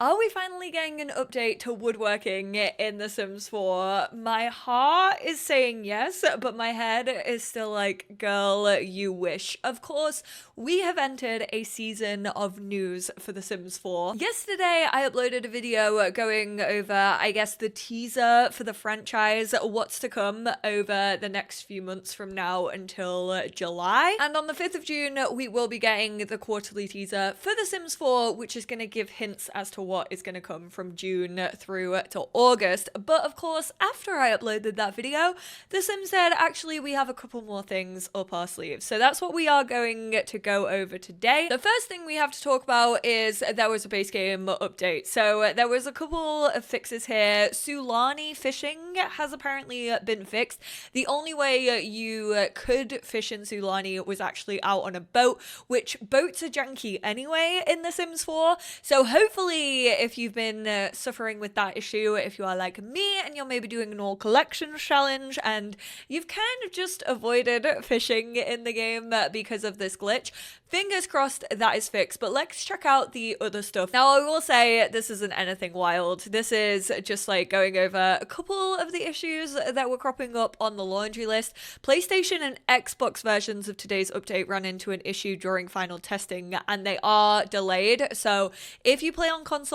Are we finally getting an update to woodworking in The Sims 4? My heart is saying yes, but my head is still like, girl, you wish. Of course, we have entered a season of news for The Sims 4. Yesterday, I uploaded a video going over, I guess, the teaser for the franchise, what's to come over the next few months from now until July. And on the 5th of June, we will be getting the quarterly teaser for The Sims 4, which is going to give hints as to what is going to come from June through to August. But of course, after I uploaded that video, The Sims said, actually, we have a couple more things up our sleeves. So that's what we are going to go over today. The first thing we have to talk about is there was a base game update. So there was a couple of fixes here. Sulani fishing has apparently been fixed. The only way you could fish in Sulani was actually out on a boat, which boats are janky anyway in The Sims 4. So hopefully, if you've been suffering with that issue, if you are like me and you're maybe doing an all collections challenge and you've kind of just avoided fishing in the game because of this glitch, fingers crossed that is fixed. But let's check out the other stuff. Now, I will say this isn't anything wild. This is just like going over a couple of the issues that were cropping up on the laundry list. PlayStation and Xbox versions of today's update ran into an issue during final testing and they are delayed. So if you play on console,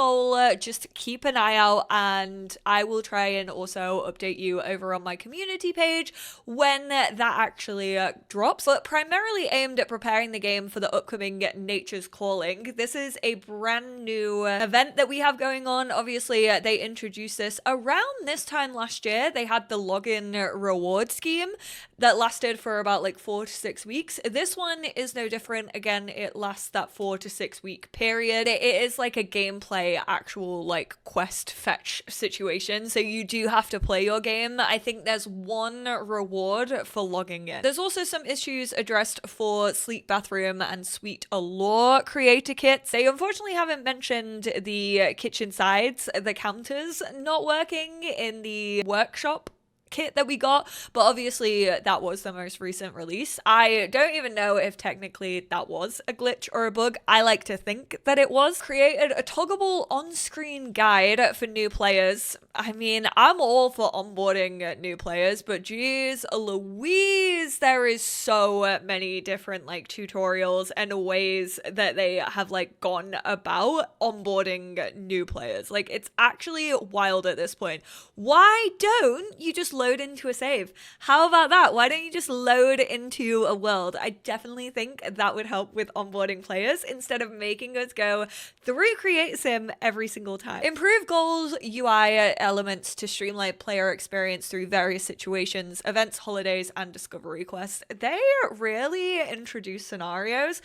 just keep an eye out and I will try and also update you over on my community page when that actually drops. But primarily aimed at preparing the game for the upcoming Nature's Calling. This is a brand new event that we have going on. Obviously, they introduced this around this time last year. They had the login reward scheme that lasted for about like 4 to 6 weeks. This one is no different. Again, it lasts that 4 to 6 week period. It is like a gameplay, actual like quest fetch situation. So you do have to play your game. I think there's one reward for logging in. There's also some issues addressed for Sleep Bathroom and Suite Allure creator kits. They unfortunately haven't mentioned the kitchen sides, the counters not working in the workshop kit that we got, but obviously that was the most recent release. I don't even know if technically that was a glitch or a bug. I like to think that it was. Created a toggable on-screen guide for new players. I mean, I'm all for onboarding new players, but geez Louise, there is so many different like tutorials and ways that they have like gone about onboarding new players. Like, it's actually wild at this point. Why don't you just load into a save? How about that? Why don't you just load into a world? I definitely think that would help with onboarding players instead of making us go through Create Sim every single time. Improve goals, UI elements to streamline player experience through various situations, events, holidays, and discovery quests. They really introduce scenarios,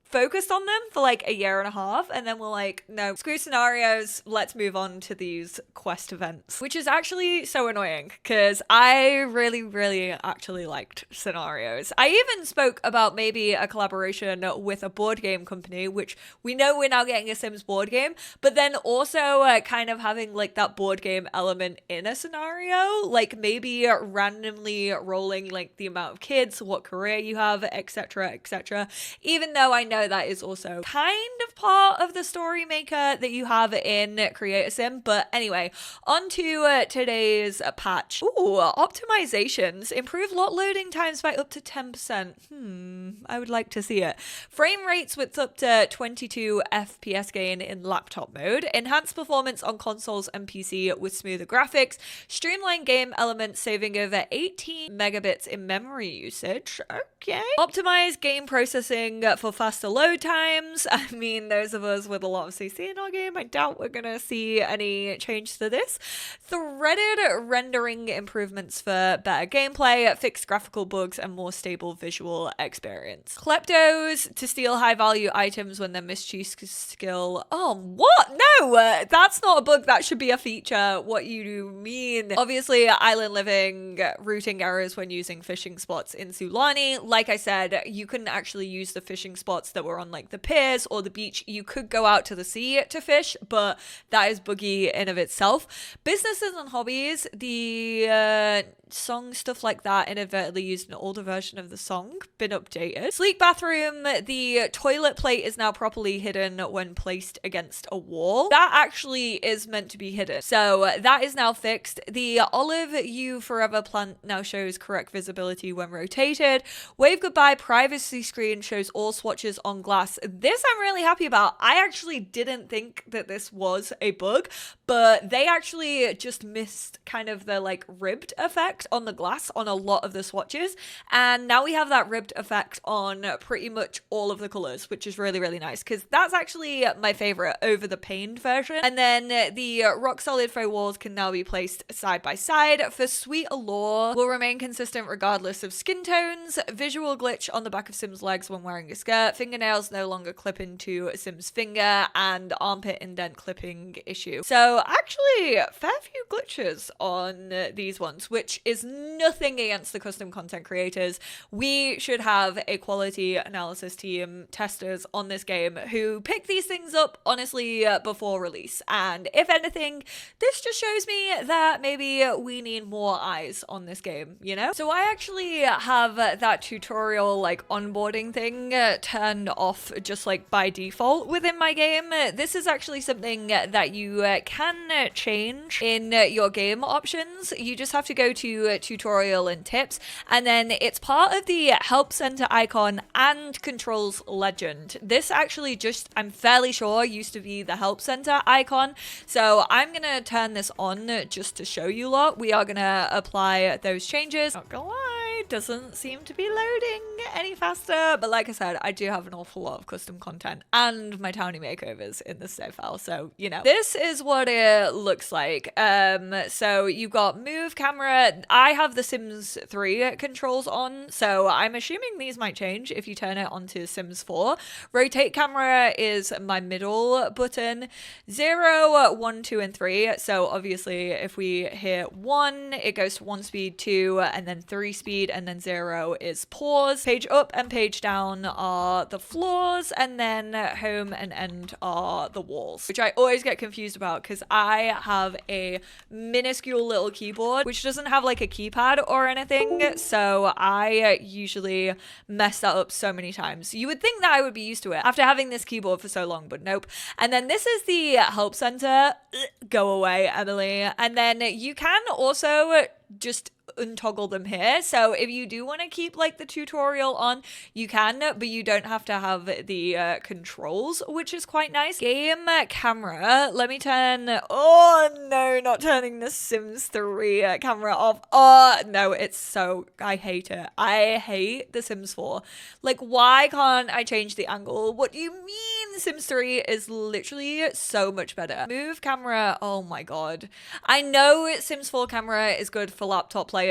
focused on them for like a year and a half, and then we're like, no, screw scenarios, let's move on to these quest events, which is actually so annoying because I really actually liked scenarios. I even spoke about maybe a collaboration with a board game company, which we know we're now getting a Sims board game, but then also kind of having like that board game element in a scenario, like maybe randomly rolling like the amount of kids, what career you have, etc, even though I know that is also kind of part of the story maker that you have in Create a Sim. But anyway, on to today's patch. Ooh, optimizations. Improve lot loading times by up to 10%. I would like to see it. Frame rates with up to 22 FPS gain in laptop mode. Enhance performance on consoles and PC with smoother graphics. Streamline game elements, saving over 18 megabits in memory usage. Okay. Optimize game processing for faster load times. I mean, those of us with a lot of CC in our game, I doubt we're gonna see any change to this. Threaded rendering improvements for better gameplay, fixed graphical bugs, and more stable visual experience. Kleptos to steal high value items when their mischief skill. Oh, what? No, that's not a bug. That should be a feature. What you mean? Obviously, island living, routing errors when using fishing spots in Sulani. Like I said, you couldn't actually use the fishing spots that were on like the piers or the beach. You could go out to the sea to fish, but that is buggy in of itself. Businesses and hobbies, the song stuff like that, inadvertently used an older version of the song, been updated. Sleek bathroom, the toilet plate is now properly hidden when placed against a wall. That actually is meant to be hidden, so that is now fixed. The olive you forever plant now shows correct visibility when rotated. Wave goodbye privacy screen shows all swatches on glass. This I'm really happy about. I actually didn't think that this was a bug, but they actually just missed kind of the like ribbed effect on the glass on a lot of the swatches, and now we have that ribbed effect on pretty much all of the colors, which is really, really nice, because that's actually my favorite over the pained version. And then the rock solid faux walls can now be placed side by side. For sweet allure will remain consistent regardless of skin tones. Visual glitch on the back of Sim's legs when wearing a skirt. Fingernails no longer clip into Sim's finger, and armpit indent clipping issue. So actually fair few glitches on these ones, which is nothing against the custom content creators. We should have a quality analysis team, testers on this game who pick these things up honestly before release. And if anything, this just shows me that maybe we need more eyes on this game, you know? So I actually have that tutorial like onboarding thing turned off just like by default within my game. This is actually something that you can change in your game options. You just have to go to tutorial and tips, and then it's part of the help center icon and controls legend. This actually just, I'm fairly sure, used to be the help center icon, so I'm gonna turn this on just to show you lot. We are gonna apply those changes. Not gonna lie, doesn't seem to be loading any faster, but like I said, I do have an awful lot of custom content and my townie makeovers in the save file, so you know. This is what it looks like. So you've got move camera. I have the Sims 3 controls on, so I'm assuming these might change if you turn it onto Sims 4. Rotate camera is my middle button. 0, 1, 2, and 3. So obviously if we hit 1, it goes to 1 speed, 2, and then 3 speed, and then 0 is pause. Page up and page down are the floors, and then home and end are the walls, which I always get confused about because I have a minuscule little keyboard which doesn't have like a keypad or anything, so I usually mess that up so many times. You would think that I would be used to it after having this keyboard for so long, but nope. And then this is the help center. Go away, Emily. And then you can also just untoggle them here, so if you do want to keep like the tutorial on, you can, but you don't have to have the controls, which is quite nice. Game camera, let me turn, oh no, not turning the Sims 3 camera off. Oh no, it's so, I hate it. I hate the Sims 4. Like, why can't I change the angle? What do you mean? Sims 3 is literally so much better. Move camera, oh my god. I know Sims 4 camera is good for laptop players.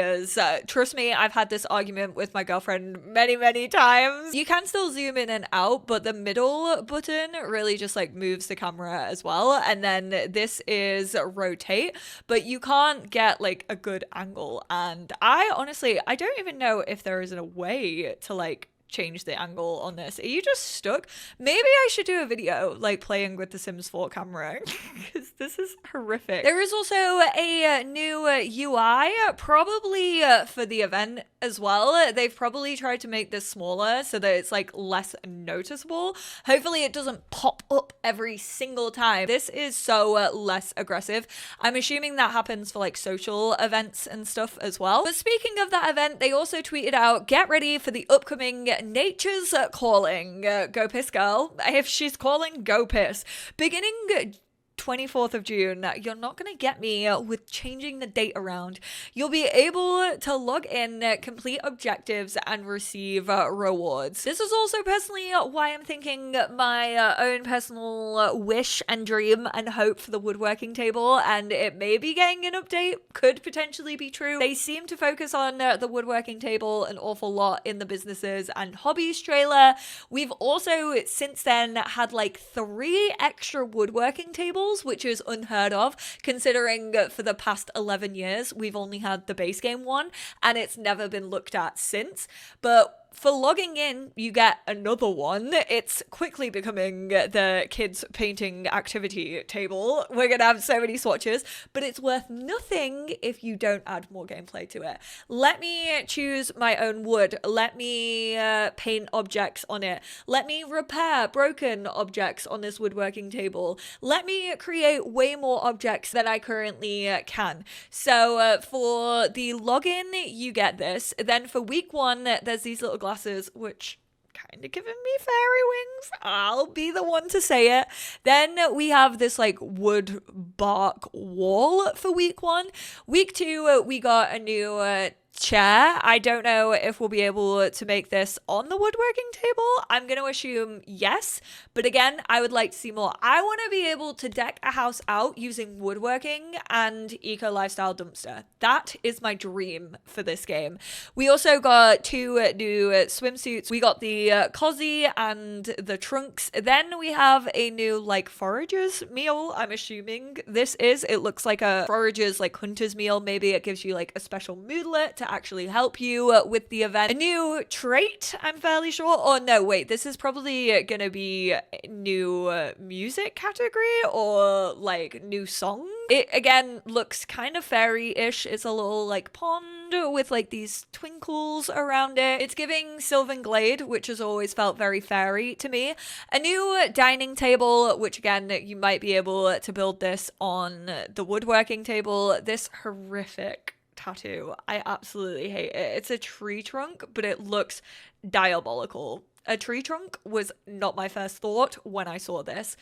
Trust me, I've had this argument with my girlfriend many, many times. You can still zoom in and out, but the middle button really just like moves the camera as well. And then this is rotate, but you can't get like a good angle. And I honestly, I don't even know if there is a way to like change the angle on this. Are you just stuck? Maybe I should do a video like playing with the Sims 4 camera because this is horrific. There is also a new UI probably for the event as well. They've probably tried to make this smaller so that it's like less noticeable. Hopefully it doesn't pop up every single time. This is so less aggressive. I'm assuming that happens for like social events and stuff as well. But speaking of that event, they also tweeted out, get ready for the upcoming Nature's Calling. Go piss, girl. If she's calling, go piss. Beginning 24th of June, you're not going to get me with changing the date around. You'll be able to log in, complete objectives, and receive rewards. This is also personally why I'm thinking my own personal wish and dream and hope for the woodworking table, and it may be getting an update, could potentially be true. They seem to focus on the woodworking table an awful lot in the businesses and hobbies trailer. We've also since then had like 3 extra woodworking tables, which is unheard of considering for the past 11 years we've only had the base game one and it's never been looked at since. But for logging in, you get another one. It's quickly becoming the kids painting activity table. We're gonna have so many swatches, but it's worth nothing if you don't add more gameplay to it. Let me choose my own wood. Let me paint objects on it. Let me repair broken objects on this woodworking table. Let me create way more objects than I currently can. So for the login, you get this. Then for week 1, there's these little glasses, which kind of giving me fairy wings. I'll be the one to say it. Then we have this like wood bark wall for week 1. Week 2, we got a new chair. I don't know if we'll be able to make this on the woodworking table. I'm going to assume yes, but again, I would like to see more. I want to be able to deck a house out using woodworking and eco lifestyle dumpster. That is my dream for this game. We also got 2 new swimsuits. We got the cozy and the trunks. Then we have a new like forager's meal. I'm assuming this is. It looks like a forager's like hunter's meal. Maybe it gives you like a special moodlet to actually help you with the event. A new trait, I'm fairly sure. Oh no, wait, this is probably gonna be new music category or like new song. It again looks kind of fairy-ish. It's a little like pond with like these twinkles around it. It's giving Sylvan Glade, which has always felt very fairy to me. A new dining table, which again, you might be able to build this on the woodworking table. This horrific tattoo, I absolutely hate it. It's a tree trunk, but it looks diabolical. A tree trunk was not my first thought when I saw this.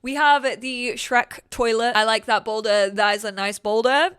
We have the Shrek toilet. I like that boulder. That is a nice boulder.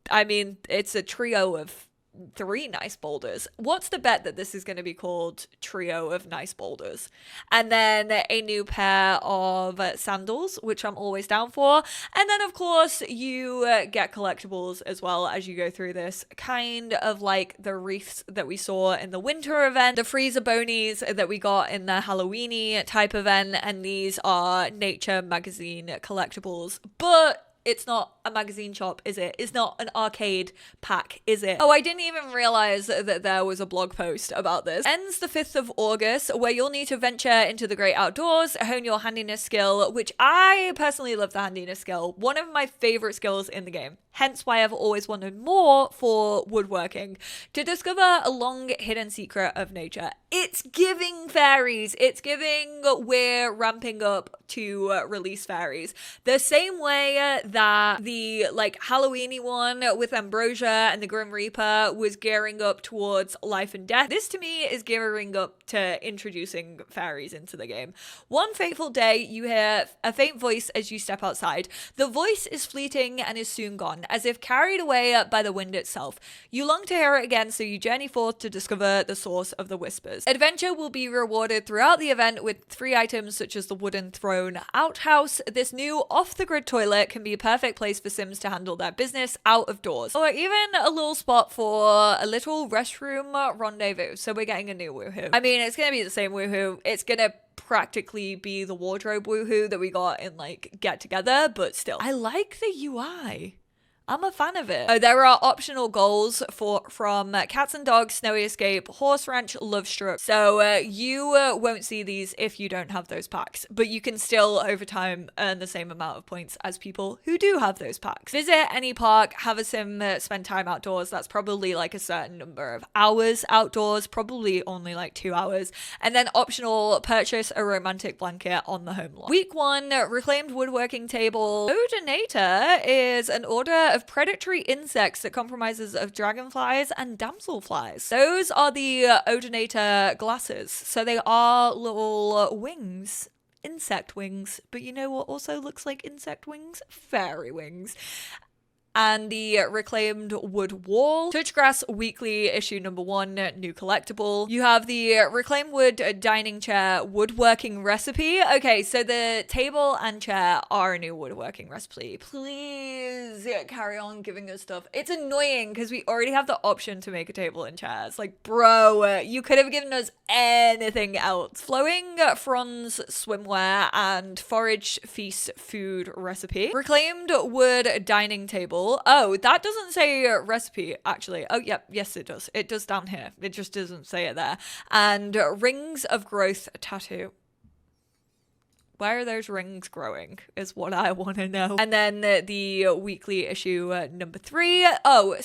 I mean, it's a trio of 3 nice boulders. What's the bet that this is going to be called Trio of Nice Boulders? And then a new pair of sandals, which I'm always down for. And then, of course, you get collectibles as well as you go through this, kind of like the wreaths that we saw in the winter event, the freezer bonies that we got in the Halloweeny type event, and these are Nature magazine collectibles. But it's not a magazine shop, is it? It's not an arcade pack, is it? Oh, I didn't even realize that there was a blog post about this. Ends the 5th of August, where you'll need to venture into the great outdoors, hone your handiness skill, which I personally love the handiness skill. One of my favorite skills in the game. Hence why I've always wanted more for woodworking. To discover a long hidden secret of nature. It's giving fairies. It's giving we're ramping up to release fairies. The same way that the like Halloweeny one with Ambrosia and the Grim Reaper was gearing up towards life and death. This to me is gearing up to introducing fairies into the game. One fateful day, you hear a faint voice as you step outside. The voice is fleeting and is soon gone, as if carried away by the wind itself. You long to hear it again, so you journey forth to discover the source of the whispers. Adventure will be rewarded throughout the event with 3 items such as the wooden throne outhouse. This new off-the-grid toilet can be a perfect place for Sims to handle their business out of doors, or even a little spot for a little restroom rendezvous. So we're getting a new woohoo. I mean, it's gonna be the same woohoo. It's gonna practically be the wardrobe woohoo that we got in like Get Together, but still, I like the UI. I'm a fan of it. There are optional goals from Cats and Dogs, Snowy Escape, Horse Ranch, Love Struck. So you won't see these if you don't have those packs, but you can still over time earn the same amount of points as people who do have those packs. Visit any park, have a sim spend time outdoors. That's probably like a certain number of hours outdoors, probably only like 2 hours. And then optional, purchase a romantic blanket on the home lawn. Week 1, reclaimed woodworking table. Odonator is an order of predatory insects that compromises of dragonflies and damselflies. Those are the Odonator glasses. So they are little wings. Insect wings. But you know what also looks like insect wings? Fairy wings. And the reclaimed wood wall. Touchgrass Weekly issue number 1, new collectible. You have the reclaimed wood dining chair woodworking recipe. Okay, so the table and chair are a new woodworking recipe. Please carry on giving us stuff. It's annoying because we already have the option to make a table and chairs. Like, bro, you could have given us anything else. Flowing fronds swimwear and forage feast food recipe. Reclaimed wood dining table. Candle. Oh, that doesn't say recipe, actually. Oh, yep. Yes, it does. It does down here. It just doesn't say it there. And Rings of Growth tattoo. Where are those rings growing is what I want to know. And then the weekly issue number 3. Oh,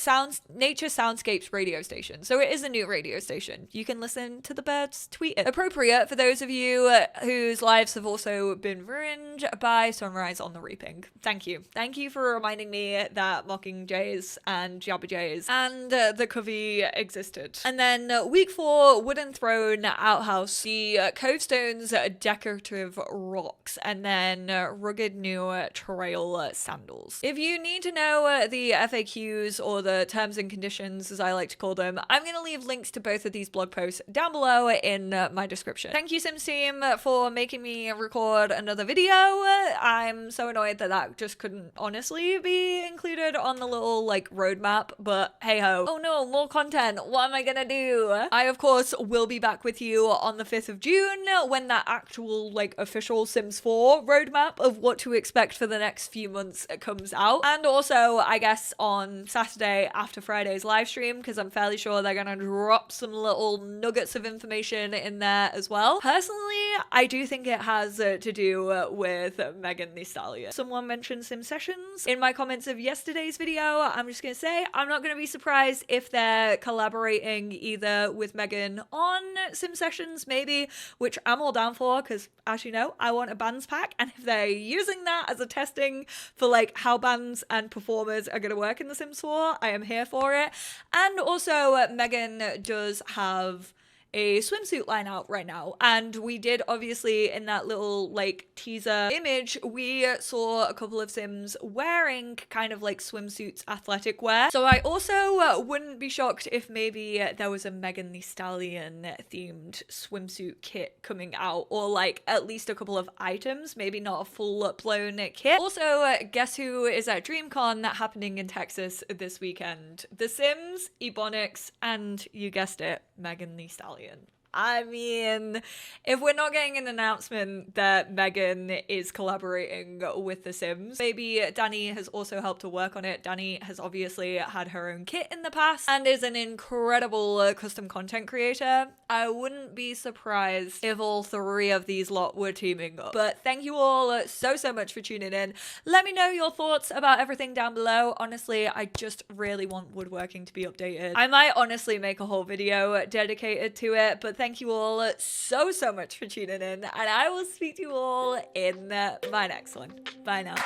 Nature Soundscapes radio station. So it is a new radio station. You can listen to the birds tweet it. Appropriate for those of you whose lives have also been ruined by Sunrise on the Reaping. Thank you. Thank you for reminding me that mockingjays and jabberjays and the covey existed. And then week 4, Wooden Throne Outhouse. The Covestone's decorative rocks, and then rugged new trail sandals. If you need to know the FAQs or the terms and conditions, as I like to call them, I'm going to leave links to both of these blog posts down below in my description. Thank you, Sims team, for making me record another video. I'm so annoyed that that just couldn't honestly be included on the little like roadmap, but hey ho. Oh no, more content. What am I gonna do? I of course will be back with you on the 5th of June when that actual like official Sims 4 roadmap of what to expect for the next few months comes out. And also, I guess on Saturday after Friday's live stream, because I'm fairly sure they're gonna drop some little nuggets of information in there as well. Personally, I do think it has to do with Megan Thee Stallion. Someone mentioned Sim Sessions in my comments of yesterday's video. I'm just gonna say, I'm not gonna be surprised if they're collaborating either with Megan on Sim Sessions, maybe, which I'm all down for, because as you know, I want a bands pack, and if they're using that as a testing for like how bands and performers are going to work in The Sims 4, I am here for it. And also Megan does have a swimsuit line out right now, and we did obviously in that little like teaser image we saw a couple of Sims wearing kind of like swimsuits athletic wear, so I also wouldn't be shocked if maybe there was a Megan Thee Stallion themed swimsuit kit coming out, or like at least a couple of items, maybe not a full blown kit. Also, guess who is at DreamCon happening in Texas this weekend? The Sims, Ebonics, and you guessed it, Megan Thee Stallion. I mean, if we're not getting an announcement that Megan is collaborating with The Sims, maybe Danny has also helped to work on it. Danny has obviously had her own kit in the past and is an incredible custom content creator. I wouldn't be surprised if all 3 of these lot were teaming up. But thank you all so much for tuning in. Let me know your thoughts about everything down below. Honestly, I just really want woodworking to be updated. I might honestly make a whole video dedicated to it, but thank you all so much for tuning in, and I will speak to you all in my next one. Bye now.